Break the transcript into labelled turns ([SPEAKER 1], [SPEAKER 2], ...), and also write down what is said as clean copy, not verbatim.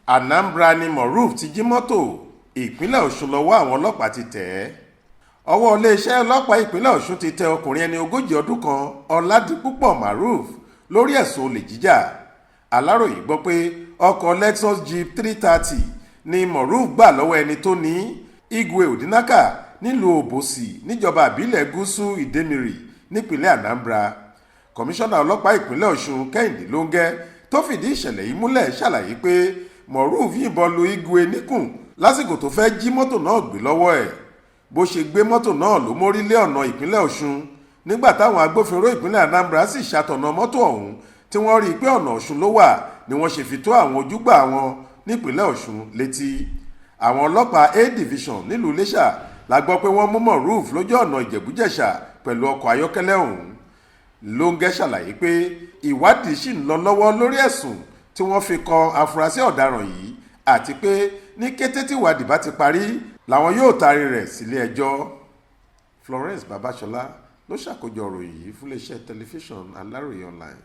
[SPEAKER 1] Anambra ni Mọruf ti jí mọ́tò ìpínlẹ̀ Ọ̀ṣun lọ́wọ́ àwọn ọlọ́pàá ti tẹ̀ ẹ́. Ọwọ́ iléeṣẹ́ ọlọ́pàá ìpínlẹ̀ Ọ̀ṣun ti tẹ ọkùnrin ẹni ogójì ọdún kan Ọládipúpọ̀ Mọruf lórí ẹ̀sùn olè jíjà. Aláròyé gbọ́ pé ọkọ̀ Lexus Jeep 330 ni Mọruf gbà lọ́wọ́ ẹni tó ní Igwe Odinaka nílùú Òbòsì níjọba ìbílẹ̀ Gúúsù Ìdẹ́mìrì nípínlẹ̀ Anambra. Kọmíṣánná ọlọ́pàá ìpínlẹ̀ Ọ̀ṣun Kẹ́hìndé Lóńgẹ́ tó fìdí ìṣẹ̀lẹ̀ yìí múlẹ̀ ṣàlàyé pé Mọruf yìnbọn lu Igwe níkùn lásìkò tó fẹ́ jí mọ́tò náà gbé lọ́wọ́ ẹ̀. Bó ṣe gbé mọ́tò náà ló mórí lé ọ̀nà ìpínlẹ̀ Ọ̀ṣun nígbà táwọn agbófinró ìpínlẹ̀ Anambra sì ṣàtọ̀nà mọ́tò ọ̀hún tí wọ́n rí i pé ọ̀nà Ọ̀ṣun ló wà ni wọ́n ṣe fi tó àwọn ojúgbà wọn nípínlẹ̀ Ọ̀ṣun létí. Àwọn ọlọ́pàá A Division nílùú Iléṣà la gbọ́ pé wọ́n mú Mọruf lójú ọ̀nà Ìjẹ̀bú-Jẹ̀ṣà pẹ̀lú ọkọ̀ ayọ́kẹ́lẹ́ ọ̀hún. Lóńgẹ́ ṣàlàyé pé ìwádìí ṣì ń lọ lọ́wọ́ lórí ẹ̀sùn tí wọ́n fi kan afurasí ọ̀daràn yìí àti pé ní kété tí ìwádìí bá ti parí làwọn yóò taari rẹ̀ sílé ẹjọ́. Florence Babasola ló ṣàkójọ ìròyìn yìí fún iléeṣẹ́ tẹlifíṣàn Aláròyé online.